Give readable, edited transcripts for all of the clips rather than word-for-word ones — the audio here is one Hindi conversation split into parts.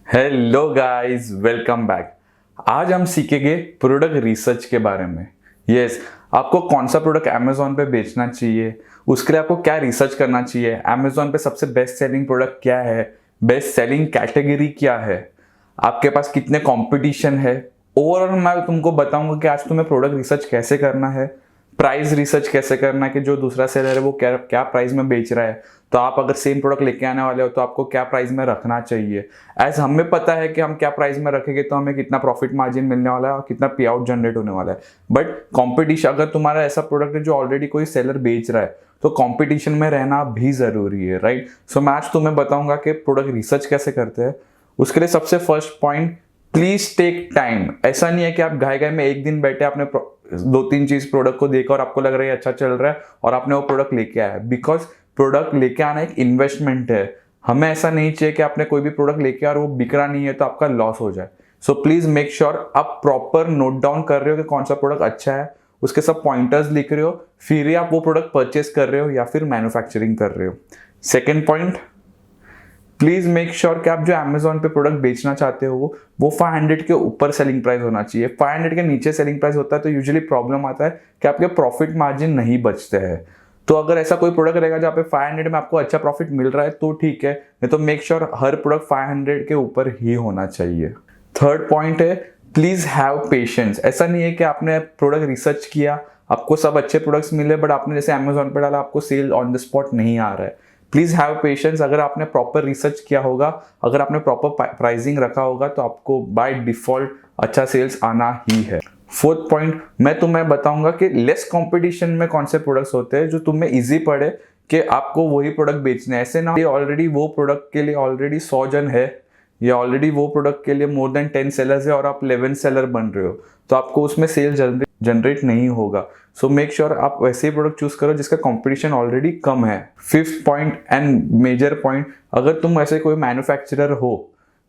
Hello guys, welcome back. आज हम सीखेंगे प्रोडक्ट रिसर्च के बारे में। यस, आपको कौन सा प्रोडक्ट अमेजोन पे बेचना चाहिए, उसके लिए आपको क्या रिसर्च करना चाहिए, अमेजोन पे सबसे बेस्ट सेलिंग प्रोडक्ट क्या है, बेस्ट सेलिंग कैटेगरी क्या है, आपके पास कितने कंपटीशन है। ओवरऑल मैं तुमको बताऊंगा कि आज तुम्हें प्रोडक्ट रिसर्च कैसे करना है, प्राइस रिसर्च कैसे करना है कि जो दूसरा सेलर है वो क्या क्या प्राइस में बेच रहा है, तो आप अगर सेम प्रोडक्ट लेके आने वाले हो तो आपको क्या प्राइस में रखना चाहिए। एज हमें पता है कि हम क्या प्राइस में रखेंगे तो हमें कितना प्रॉफिट मार्जिन मिलने वाला है और कितना पे आउट जनरेट होने वाला है। बट कॉम्पिटिशन, अगर तुम्हारा ऐसा प्रोडक्ट है जो ऑलरेडी कोई सेलर बेच रहा है तो कॉम्पिटिशन में रहना भी जरूरी है, राइट। सो मैं आज तुम्हें बताऊंगा कि प्रोडक्ट रिसर्च कैसे करते हैं। उसके लिए सबसे first point, please take time. ऐसा नहीं है कि आप घाई घाई में एक दिन बैठे आपने दो तीन चीज प्रोडक्ट को देखा और आपको लग रहा है अच्छा चल रहा है और आपने वो प्रोडक्ट लेके आया। बिकॉज प्रोडक्ट लेके आना एक इन्वेस्टमेंट है। हमें ऐसा नहीं चाहिए कि आपने कोई भी प्रोडक्ट लेके आया और वो बिक रहा नहीं है तो आपका लॉस हो जाए। सो प्लीज मेक श्योर आप प्रॉपर नोट डाउन कर रहे हो कि कौन सा प्रोडक्ट अच्छा है, उसके सब पॉइंटर्स लिख रहे हो, फिर ही आप वो प्रोडक्ट परचेस कर रहे हो या फिर मैन्युफैक्चरिंग कर रहे हो। Second point, please make sure कि आप जो अमेजोन पे प्रोडक्ट बेचना चाहते हो वो 500 के ऊपर सेलिंग प्राइस होना चाहिए। 500 के नीचे सेलिंग प्राइस होता है तो यूजुअली प्रॉब्लम आता है कि आपके प्रॉफिट मार्जिन नहीं बचते हैं। तो अगर ऐसा कोई प्रोडक्ट रहेगा जहाँ पे 500 में आपको अच्छा प्रॉफिट मिल रहा है तो ठीक है, नहीं तो मेक श्योर हर प्रोडक्ट 500 के ऊपर ही होना चाहिए। थर्ड पॉइंट है, प्लीज हैव पेशेंस। ऐसा नहीं है कि आपने प्रोडक्ट रिसर्च किया, आपको सब अच्छे प्रोडक्ट्स मिले, बट आपने जैसे अमेजोन पे डाला आपको सेल ऑन द स्पॉट नहीं आ रहा है। Please have patience. अगर आपने प्रॉपर रिसर्च किया होगा, अगर आपने प्रॉपर प्राइसिंग रखा होगा तो आपको बाय डिफॉल्ट अच्छा सेल्स आना ही है। फोर्थ पॉइंट, मैं तुम्हें बताऊंगा कि लेस कंपटीशन में कौन से प्रोडक्ट्स होते हैं जो तुम्हें इजी पड़े कि आपको वही प्रोडक्ट बेचने। ऐसे ना ऑलरेडी वो प्रोडक्ट के लिए ऑलरेडी 100 जन है या ऑलरेडी वो प्रोडक्ट के लिए मोर देन 10 सेलर्स है और आप 11 सेलर बन रहे हो तो आपको उसमें सेल जनरेट नहीं होगा। सो मेक श्योर आप वैसे ही प्रोडक्ट चूज करो जिसका कंपटीशन ऑलरेडी कम है। Fifth point and major point, अगर तुम ऐसे कोई मैन्युफैक्चरर हो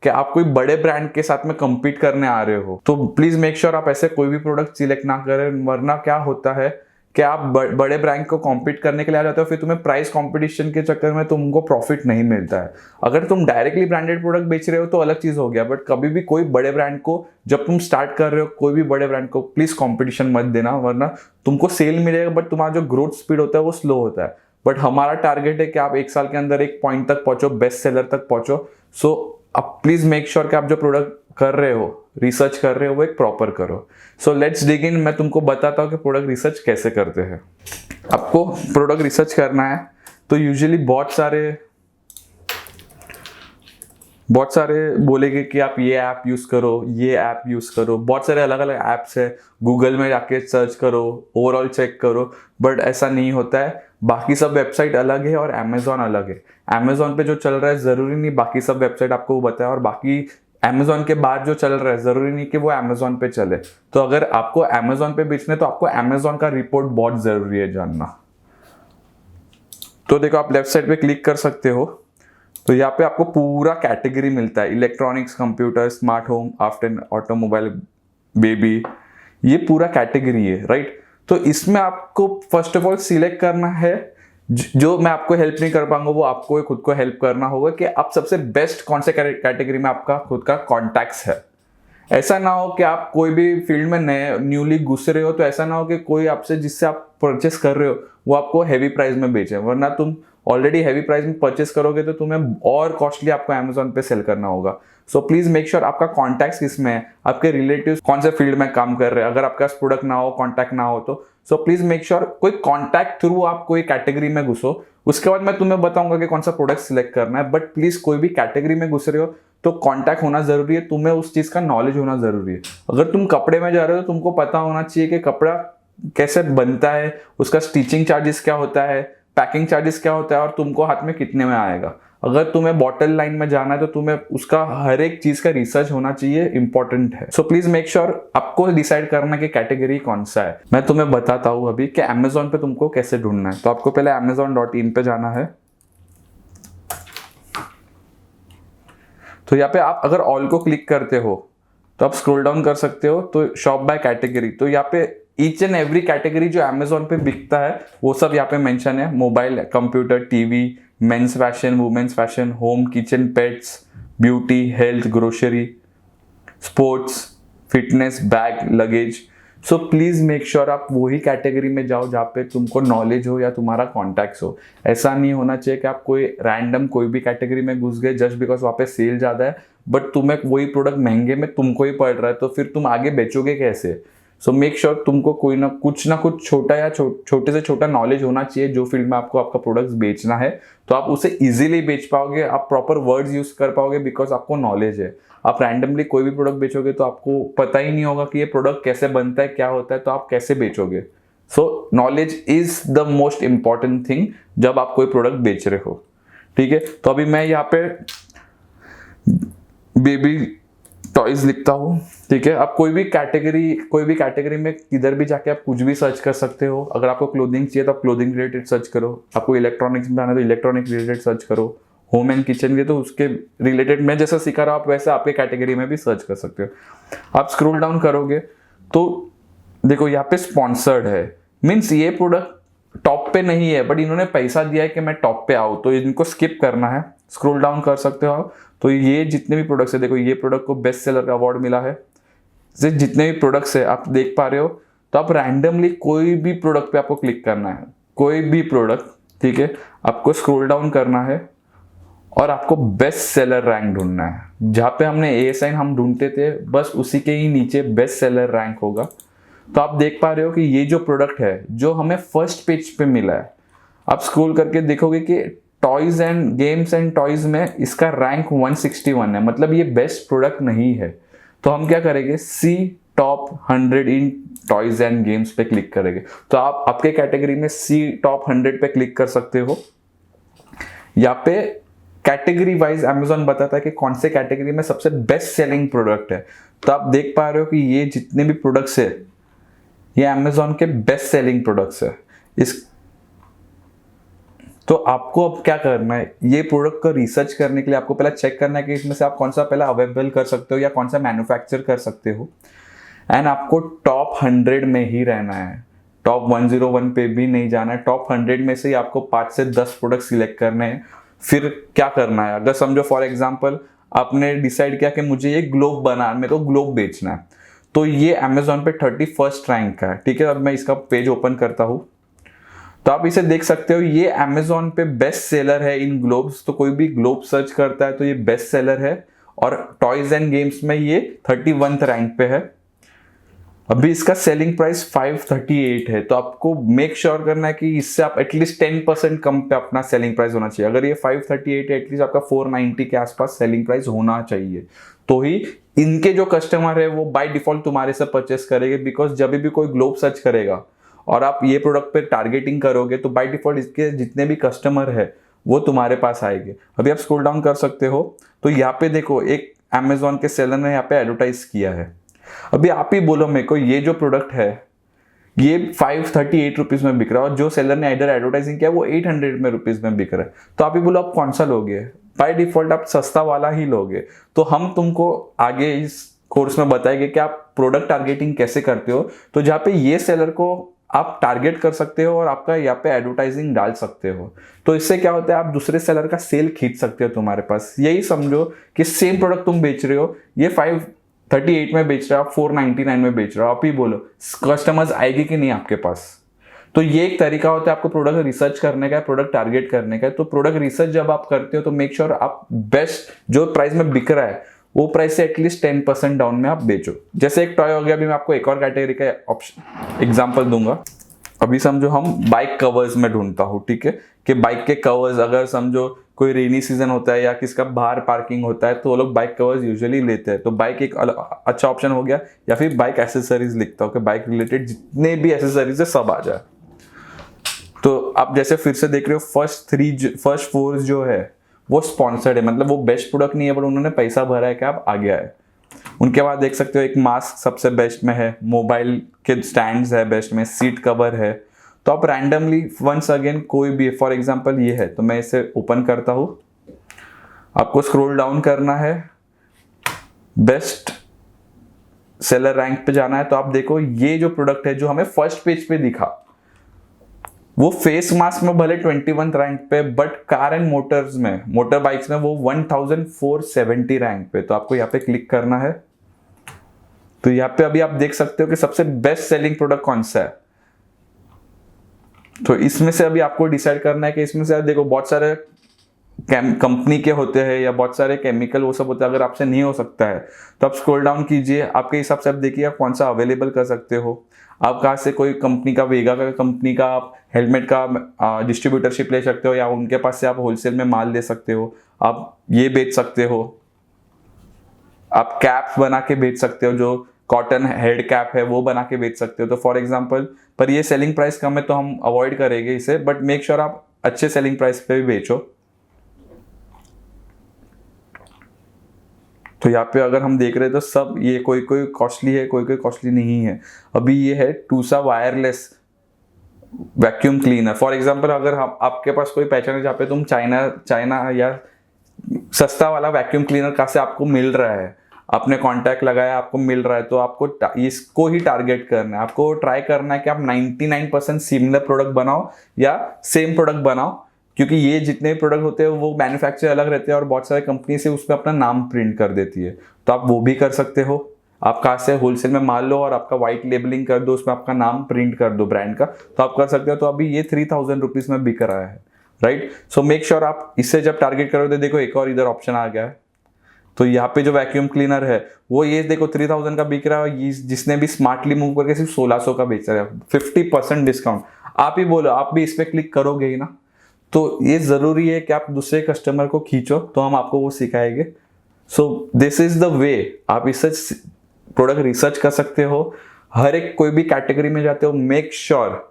कि आप कोई बड़े ब्रांड के साथ में compete करने आ रहे हो तो प्लीज मेक श्योर आप ऐसे कोई भी प्रोडक्ट सिलेक्ट ना करें, वरना क्या होता है कि आप बड़े ब्रांड को कॉम्पीट करने के लिए आ जाते हो, फिर तुम्हें प्राइस कंपटीशन के चक्कर में तुमको प्रॉफिट नहीं मिलता है। अगर तुम डायरेक्टली ब्रांडेड प्रोडक्ट बेच रहे हो तो अलग चीज हो गया, बट कभी भी कोई बड़े ब्रांड को जब तुम स्टार्ट कर रहे हो, कोई भी बड़े ब्रांड को प्लीज कंपटीशन मत देना, वरना तुमको सेल मिलेगा बट तुम्हारा जो ग्रोथ स्पीड होता है वो स्लो होता है। बट हमारा टारगेट है कि आप एक साल के अंदर एक पॉइंट तक पहुंचो, बेस्ट सेलर तक पहुंचो। सो अब प्लीज मेक श्योर कि आप जो प्रोडक्ट कर रहे हो, रिसर्च कर रहे हो, वो एक प्रॉपर करो। सो लेट्स डिग इन। मैं तुमको बताता हूँ कि प्रोडक्ट रिसर्च कैसे करते हैं। आपको प्रोडक्ट रिसर्च करना है तो यूजुअली बहुत सारे बोलेंगे कि आप ये ऐप यूज करो, ये ऐप यूज करो। बहुत सारे अलग अलग ऐप्स है, गूगल में जाके सर्च करो, ओवरऑल चेक करो, बट ऐसा नहीं होता है। बाकी सब वेबसाइट अलग है और अमेजोन अलग है। अमेजोन पे जो चल रहा है जरूरी नहीं बाकी सब वेबसाइट आपको वो बताए, और बाकी अमेजोन के बाद जो चल रहा है जरूरी नहीं कि वो अमेजोन पे चले। तो अगर आपको अमेजोन पे बेचना है तो आपको अमेजोन का रिपोर्ट बहुत जरूरी है जानना। तो देखो, आप लेफ्ट साइड पे क्लिक कर सकते हो तो यहाँ पे आपको पूरा कैटेगरी मिलता है, electronics, computer, smart home, after automobile, baby, ये पूरा कैटेगरी है, राइट। तो इसमें आपको फर्स्ट ऑफ ऑल सिलेक्ट करना है, जो मैं आपको हेल्प नहीं कर पाऊंगा वो आपको खुद को हेल्प करना होगा कि आप सबसे बेस्ट कौन से कैटेगरी में आपका खुद का कॉन्टैक्ट्स है। ऐसा ना हो कि आप कोई भी फील्ड में नए न्यूली घुस रहे हो तो ऐसा ना हो कि कोई आपसे जिससे आप परचेस कर रहे हो वो आपको हैवी प्राइस में बेचे, वरना तुम ऑलरेडी हैवी प्राइस में परचेस करोगे तो तुम्हें और कॉस्टली आपको अमेजोन पे सेल करना होगा। सो प्लीज मेक श्योर आपका कॉन्टैक्ट किसमें है, आपके रिलेटिव्स कौन से फील्ड में काम कर रहे हैं। अगर आपका प्रोडक्ट ना हो, कॉन्टैक्ट ना हो तो सो प्लीज मेक श्योर कोई कॉन्टैक्ट थ्रू आप कोई कैटेगरी में घुसो। उसके बाद मैं तुम्हें बताऊंगा कि कौन सा प्रोडक्ट सिलेक्ट करना है, बट प्लीज कोई भी कैटेगरी में घुस रहे हो तो कॉन्टैक्ट होना जरूरी है, तुम्हें उस चीज का नॉलेज होना जरूरी है। अगर तुम कपड़े में जा रहे हो तो तुमको पता होना चाहिए कि कपड़ा कैसे बनता है, उसका स्टिचिंग चार्जेस क्या होता है, पैकिंग चार्जेस क्या होता है और तुमको हाथ में कितने में आएगा। अगर तुम्हें बॉटल लाइन में जाना है तो तुम्हें उसका हर एक चीज का रिसर्च होना चाहिए, इंपॉर्टेंट है। सो प्लीज मेक श्योर आपको डिसाइड करना कि कैटेगरी कौन सा है। मैं तुम्हें बताता हूँ अभी कि अमेजोन पे तुमको कैसे ढूंढना है। तो आपको पहले amazon.in पे जाना है। तो यहाँ पे आप अगर ऑल को क्लिक करते हो तो आप स्क्रॉल डाउन कर सकते हो तो शॉप बाय कैटेगरी, तो यहाँ पे ईच एंड एवरी कैटेगरी जो अमेजोन पे बिकता है वो सब यहाँ पे मेंशन है। Mobile, computer, TV, men's fashion, women's fashion, home, kitchen, pets, beauty, health, grocery, sports, fitness, bag, luggage. So please make sure आप वही कैटेगरी में जाओ जहाँ पे तुमको नॉलेज हो या तुम्हारा कॉन्टैक्ट्स हो। ऐसा नहीं होना चाहिए कि आप कोई रैंडम कोई भी कैटेगरी में घुस गए जस्ट बिकॉज वहाँ पे सेल ज़्यादा है, बट तुम्हें वही प्रोडक्ट महंगे में तुमको ही पड़ रहा है, तो फिर तुम आगे बेचोगे कैसे। सो मेक श्योर तुमको कोई ना कुछ छोटा या छोटे से छोटा नॉलेज होना चाहिए जो फील्ड में आपको आपका प्रोडक्ट बेचना है, तो आप उसे इजीली बेच पाओगे, आप प्रॉपर वर्ड्स यूज कर पाओगे बिकॉज आपको नॉलेज है। आप रैंडमली कोई भी प्रोडक्ट बेचोगे तो आपको पता ही नहीं होगा कि ये प्रोडक्ट कैसे बनता है, क्या होता है, तो आप कैसे बेचोगे। So knowledge is the most important thing जब आप कोई प्रोडक्ट बेच रहे हो। ठीक है, तो अभी मैं यहाँ पे बेबी टॉयज लिखता हूँ। ठीक है, आप कोई भी कैटेगरी में किधर भी जाके आप कुछ भी सर्च कर सकते हो। अगर आपको क्लोथिंग चाहिए तो आप क्लोथिंग रिलेटेड सर्च करो, आपको इलेक्ट्रॉनिक्स में आना है तो इलेक्ट्रॉनिक रिलेटेड सर्च करो, होम एंड किचन के तो उसके रिलेटेड मैं जैसा सिखा रहा हूँ आप वैसे आपके कैटेगरी में भी सर्च कर सकते हो। आप स्क्रॉल डाउन करोगे तो देखो यहाँ पे स्पॉन्सर्ड है, मीन्स ये प्रोडक्ट टॉप पे नहीं है बट इन्होंने पैसा दिया है कि मैं टॉप पे आऊँ, तो इनको स्किप करना है। स्क्रॉल डाउन कर सकते हो आप, तो ये जितने भी प्रोडक्ट्स है, देखो ये प्रोडक्ट को बेस्ट सेलर का अवार्ड मिला है। जितने भी प्रोडक्ट्स है आप देख पा रहे हो, तो आप रैंडमली कोई भी प्रोडक्ट पे आपको क्लिक करना है, कोई भी प्रोडक्ट। ठीक है, आपको स्क्रॉल डाउन करना है और आपको बेस्ट सेलर रैंक ढूंढना है। जहाँ पे हमने ए साइन हम ढूंढते थे बस उसी के ही नीचे बेस्ट सेलर रैंक होगा। तो आप देख पा रहे हो कि ये जो प्रोडक्ट है जो हमें फर्स्ट पेज पे मिला है, आप स्क्रॉल करके देखोगे कि toys and games and toys में इसका रैंक 161 है, मतलब ये बेस्ट प्रोडक्ट नहीं है। तो हम क्या करेंगे, see top 100 in toys and games पे क्लिक करेंगे। तो आप आपके कैटेगरी में सी टॉप 100 पे क्लिक कर सकते हो। यहाँ पे कैटेगरी वाइज अमेजोन बताता है कि कौन से कैटेगरी में सबसे बेस्ट सेलिंग प्रोडक्ट है। तो आप देख पा रहे हो कि ये जितने भी प्रोडक्ट्स है ये अमेजोन के बेस्ट सेलिंग प्रोडक्ट्स है। तो आपको अब क्या करना है, ये प्रोडक्ट का रिसर्च करने के लिए आपको पहले चेक करना है कि इसमें से आप कौन सा पहले अवेलेबल कर सकते हो या कौन सा मैन्युफैक्चर कर सकते हो। एंड आपको टॉप 100 में ही रहना है, टॉप 101 पे भी नहीं जाना है। टॉप 100 में से ही आपको 5 से 10 प्रोडक्ट सिलेक्ट करने हैं। फिर क्या करना है, अगर समझो फॉर एग्जांपल आपने डिसाइड किया कि मुझे ये ग्लोब मेरे को ग्लोब बेचना है, तो ये अमेजोन पे 31st रैंक का है। ठीक है, अब मैं इसका पेज ओपन करता हूँ तो आप इसे देख सकते हो, ये अमेजोन पे बेस्ट सेलर है इन ग्लोब्स। तो कोई भी ग्लोब सर्च करता है तो ये बेस्ट सेलर है, और टॉयज एंड गेम्स में ये 31st रैंक पे है। अभी इसका सेलिंग प्राइस 538 है, तो आपको मेक श्योर करना है कि इससे आप एटलीस्ट 10% कम पे अपना सेलिंग प्राइस होना चाहिए। अगर ये 538 है, एटलीस्ट आपका 490 के आसपास सेलिंग प्राइस होना चाहिए, तो ही इनके जो कस्टमर है वो बाय डिफॉल्ट तुम्हारे से परचेस करेंगे। बिकॉज जब भी कोई ग्लोब सर्च करेगा और आप ये प्रोडक्ट पे टारगेटिंग करोगे तो बाय डिफॉल्ट इसके जितने भी कस्टमर है वो तुम्हारे पास आएंगे। अभी आप स्क्रॉल डाउन कर सकते हो, तो यहाँ पे देखो एक अमेजोन के सेलर ने यहाँ पे एडवर्टाइज किया है। अभी आप ही बोलो मेरे को, ये जो प्रोडक्ट है ये 538 रुपीज में बिक रहा है और जो सेलर ने इधर एडवर्टाइजिंग किया वो 800 में रुपीज में बिक रहा है। तो आप ही बोलो आप कौन सा लोगे, बाय डिफॉल्ट आप सस्ता वाला ही लोगे। तो हम तुमको आगे इस कोर्स में बताएंगे कि आप प्रोडक्ट टारगेटिंग कैसे करते हो, तो जहाँ पे ये सेलर को आप टारगेट कर सकते हो और आपका यहाँ पे एडवर्टाइजिंग डाल सकते हो। तो इससे क्या होता है, आप दूसरे सेलर का सेल खींच सकते हो तुम्हारे पास। यही समझो कि सेम प्रोडक्ट तुम बेच रहे हो, ये 538 में बेच रहे हो, आप 499 में बेच रहे हो। आप ही बोलो कस्टमर्स आएगी कि नहीं आपके पास। तो ये एक तरीका होता है आपको प्रोडक्ट रिसर्च करने का, प्रोडक्ट टारगेट करने का। तो प्रोडक्ट रिसर्च जब आप करते हो तो मेक श्योर आप बेस्ट जो प्राइस में बिक रहा है वो प्राइस से एटलीस्ट 10% डाउन में आप बेचो। जैसे एक टॉय हो गया, अभी मैं आपको एक और कैटेगरी का ऑप्शन एग्जांपल दूंगा। अभी समझो हम बाइक कवर्स में ढूंढता हूँ, ठीक है, कि बाइक के कवर्स, अगर समझो कोई रेनी सीजन होता है या किसका बाहर पार्किंग होता है तो वो लोग बाइक कवर्स यूजुअली लेते हैं। तो बाइक एक अच्छा ऑप्शन हो गया। या फिर बाइक एसेसरीज लिखता हूँ कि बाइक रिलेटेड जितने भी एसेसरीज है सब आ जाए। तो आप जैसे फिर से देख रहे हो, फर्स्ट 4 जो है वो स्पॉन्सर्ड है, मतलब वो बेस्ट प्रोडक्ट नहीं है बट उन्होंने पैसा भरा है कि आप आगे आए। उनके बाद देख सकते हो एक मास्क सबसे बेस्ट में है, मोबाइल के स्टैंड्स है बेस्ट में, सीट कवर है। तो आप रैंडमली वंस अगेन कोई भी, फॉर एग्जांपल ये है तो मैं इसे ओपन करता हूँ। आपको स्क्रॉल डाउन करना है, बेस्ट सेलर रैंक पे जाना है। तो आप देखो ये जो प्रोडक्ट है जो हमें फर्स्ट पेज पे दिखा, वो फेस मास्क में भले 21 रैंक पे, बट कार एंड मोटर्स में, मोटर बाइक्स में वो 1470 रैंक पे। तो आपको यहाँ पे क्लिक करना है। तो यहाँ पे अभी आप देख सकते हो कि सबसे बेस्ट सेलिंग प्रोडक्ट कौन सा है। तो इसमें से अभी आपको डिसाइड करना है कि इसमें से देखो बहुत सारे कंपनी के होते हैं या बहुत सारे केमिकल वो सब होते हैं। अगर आपसे नहीं हो सकता है तो आप स्क्रॉल डाउन कीजिए, आपके हिसाब से आप देखिए आप कौन सा अवेलेबल कर सकते हो। आप कहाँ से कोई कंपनी का, वेगा का कंपनी का आप हेलमेट का डिस्ट्रीब्यूटरशिप ले सकते हो, या उनके पास से आप होलसेल में माल ले सकते हो। आप ये बेच सकते हो, आप कैप्स बना के बेच सकते हो, जो कॉटन हेड कैप है वो बना के बेच सकते हो। तो फॉर एग्जांपल, पर ये सेलिंग प्राइस कम है तो हम अवॉइड करेंगे इसे, बट मेक श्योर आप अच्छे सेलिंग प्राइस पे भी बेचो। तो यहाँ पे अगर हम देख रहे हैं तो सब ये कोई कोई कॉस्टली है, कोई कोई कॉस्टली नहीं है। अभी ये है टूसा wireless vacuum cleaner. For example, अगर हम आपके पास कोई पहचान है जहाँ पे तुम चाइना या सस्ता वाला वैक्यूम क्लीनर कहाँ से आपको मिल रहा है, आपने कांटेक्ट लगाया आपको मिल रहा है, तो आपको इसको ही टारगेट करना है। आपको ट्राई करना है कि आप 99% सिमिलर प्रोडक्ट बनाओ या सेम प्रोडक्ट बनाओ, क्योंकि ये जितने प्रोडक्ट होते हैं वो मैन्युफैक्चर अलग रहते हैं और बहुत सारे कंपनी से उसमें अपना नाम प्रिंट कर देती है। तो आप वो भी कर सकते हो। आप कहाँ से होलसेल में माल लो और आपका व्हाइट लेबलिंग कर दो, उसमें आपका नाम प्रिंट कर दो ब्रांड का, तो आप कर सकते हो। तो अभी ये 3000 रुपीज में बिक रहा है, राइट। सो मेक श्योर आप इससे जब टारगेट करोगे, देखो एक और इधर ऑप्शन आ गया है। तो यहाँ पे जो वैक्यूम क्लीनर है वो ये देखो 3000 का बिक रहा है, जिसने भी स्मार्टली मूव करके सिर्फ 1600 का बेच रहा है, 50% डिस्काउंट। आप ही बोलो, आप भी इस पे क्लिक करोगे ही ना। तो ये जरूरी है कि आप दूसरे कस्टमर को खींचो, तो हम आपको वो सिखाएंगे। So this is the way आप इससे प्रोडक्ट रिसर्च कर सकते हो। हर एक कोई भी कैटेगरी में जाते हो, मेक श्योर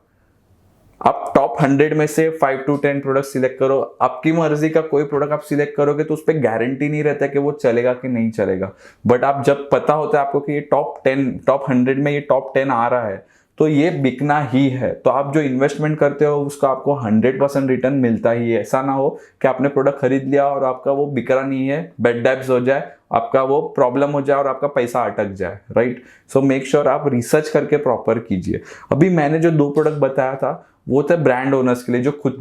आप टॉप 100 में से 5 to 10 प्रोडक्ट सिलेक्ट करो। आपकी मर्जी का कोई प्रोडक्ट आप सिलेक्ट करोगे तो उस पर गारंटी नहीं रहता कि वो चलेगा कि नहीं चलेगा, बट आप जब पता होता है आपको कि ये टॉप 100 में ये टॉप 10 आ रहा है तो ये बिकना ही है। तो आप जो इन्वेस्टमेंट करते हो उसका आपको 100% रिटर्न मिलता ही है। ऐसा ना हो कि आपने प्रोडक्ट खरीद लिया और आपका वो बिक रहा नहीं है, बेड डेब्स हो जाए, आपका वो प्रॉब्लम हो जाए और आपका पैसा अटक जाए, राइट। सो मेक श्योर आप रिसर्च करके प्रॉपर कीजिए। अभी मैंने जो 2 प्रोडक्ट बताया था वो थे ब्रांड ओनर्स के लिए, जो खुद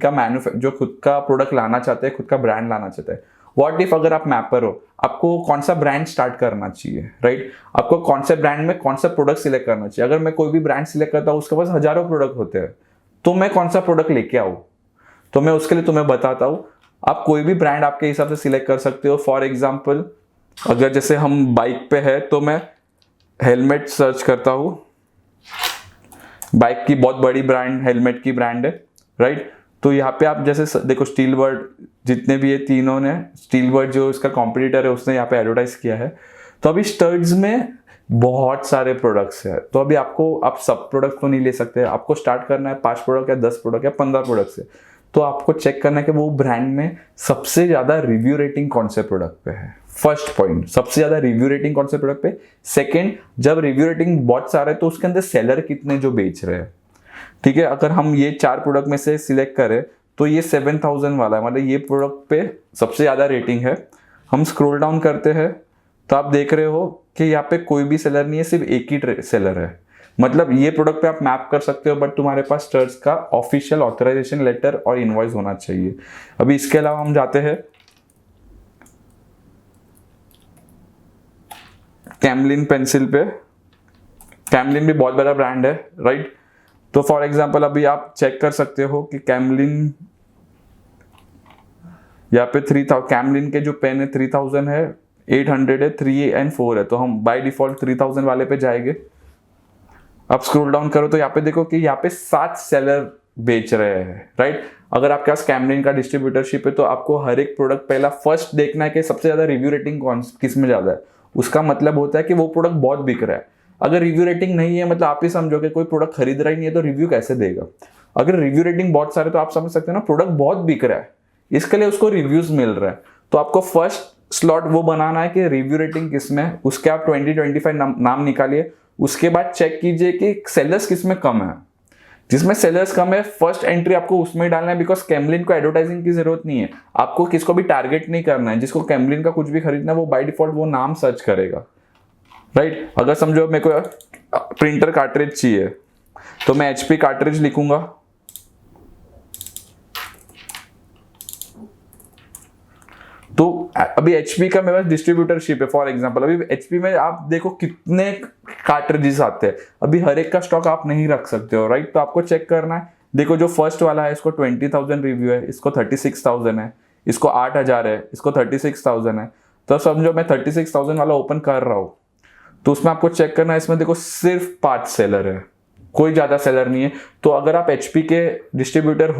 का प्रोडक्ट लाना चाहते हैं, खुद का ब्रांड लाना चाहते हैं। व्हाट इफ अगर आप मैपर हो, आपको कौन सा ब्रांड स्टार्ट करना चाहिए, राइट। आपको कौन से ब्रांड में कौन सा प्रोडक्ट सिलेक्ट करना चाहिए। अगर मैं कोई भी ब्रांड सिलेक्ट करता हूँ, उसके पास हजारों प्रोडक्ट होते हैं, तो मैं कौन सा प्रोडक्ट लेके आऊँ, तो मैं उसके लिए तुम्हें बताता हूँ। आप कोई भी ब्रांड आपके हिसाब से सिलेक्ट कर सकते हो। फॉर एग्जाम्पल, अगर जैसे हम बाइक पे है तो मैं हेलमेट सर्च करता हूँ। बाइक की बहुत बड़ी ब्रांड हेलमेट की ब्रांड है, राइट। तो यहाँ पे आप जैसे देखो स्टील वर्ड, जितने भी ये तीनों ने, स्टील वर्ड जो इसका कॉम्पिटिटर है उसने यहाँ पे एडवर्टाइज किया है। तो अभी स्टड्स में बहुत सारे प्रोडक्ट्स है, तो अभी आप सब प्रोडक्ट तो नहीं ले सकते। आपको स्टार्ट करना है 5 प्रोडक्ट या 10 प्रोडक्ट या 15 प्रोडक्ट से। तो आपको चेक करना है कि वो ब्रांड में सबसे ज्यादा रिव्यू रेटिंग कौन से प्रोडक्ट पे है। फर्स्ट पॉइंट, सबसे ज्यादा रिव्यू रेटिंग कौन से प्रोडक्ट पे। सेकंड, जब रिव्यू रेटिंग बहुत सारे तो उसके अंदर सेलर कितने जो बेच रहे हैं, ठीक है। अगर हम ये 4 प्रोडक्ट में से सिलेक्ट करें तो ये 7000 वाला है, मतलब ये प्रोडक्ट पे सबसे ज्यादा रेटिंग है। हम स्क्रॉल डाउन करते हैं तो आप देख रहे हो कि यहाँ पे कोई भी सेलर नहीं है, सिर्फ एक ही सेलर है। मतलब ये प्रोडक्ट पे आप मैप कर सकते हो, बट तुम्हारे पास स्टर्स का ऑफिशियल ऑथराइजेशन लेटर और इनवॉइस होना चाहिए। अभी इसके अलावा हम जाते हैं कैमलिन पेंसिल पे। कैमलिन भी बहुत बड़ा ब्रांड है, राइट। तो फॉर एग्जांपल अभी आप चेक कर सकते हो कि कैमलिन यहाँ पे 3000, कैमलिन के जो पेन है 3000 है, 800 है, 3 and 4 है। तो हम बाय डिफॉल्ट 3000 वाले पे जाएंगे। आप स्क्रॉल डाउन करो तो यहाँ पे देखो कि यहाँ पे 7 सेलर बेच रहे हैं, राइट। अगर आपके पास कैमलिन का डिस्ट्रीब्यूटरशिप है तो आपको हर एक प्रोडक्ट पहला फर्स्ट देखना है कि सबसे ज्यादा रिव्यू रेटिंग किस में ज्यादा है। उसका मतलब होता है कि वो प्रोडक्ट बहुत बिक रहा है। अगर रिव्यू रेटिंग नहीं है, मतलब आप ही समझो कि कोई प्रोडक्ट खरीद रहा ही नहीं है तो रिव्यू कैसे देगा। अगर रिव्यू रेटिंग बहुत सारे तो आप समझ सकते हो ना, प्रोडक्ट बहुत बिक रहा है, इसके लिए उसको रिव्यूज मिल रहा है। तो आपको फर्स्ट स्लॉट वो बनाना है कि रिव्यू रेटिंग किस में, उसके आप 20-25 नाम निकालिए। उसके बाद चेक कीजिए कि सेलर्स किस में कम है। जिसमें सेलर्स कम है फर्स्ट एंट्री आपको उसमें डालना है, बिकॉज कैमलिन को एडवर्टाइजिंग की जरूरत नहीं है। आपको किसको भी टारगेट नहीं करना है। जिसको कैमलिन का कुछ भी खरीदना है वो बाय डिफॉल्ट वो नाम सर्च करेगा, राइट। अगर समझो मेरे को प्रिंटर कार्ट्रिज चाहिए तो मैं HP कार्ट्रिज लिखूंगा, तो अभी HP का मेरे पास डिस्ट्रीब्यूटरशिप है फॉर एग्जांपल। अभी HP में आप देखो कितने कार्ट्रिजेस आते हैं, अभी हर एक का स्टॉक आप नहीं रख सकते हो, राइट। तो आपको चेक करना है। देखो जो फर्स्ट वाला है इसको 20,000 रिव्यू है, इसको 36,000 है, इसको 8,000 है, इसको 36,000 है। तो समझो मैं 36,000 वाला ओपन कर रहा हूँ, तो उसमें आपको चेक करना है, इसमें देखो सिर्फ 5 सेलर है, कोई ज्यादा सेलर नहीं है। तो अगर आप HP के डिस्ट्रीब्यूटर हो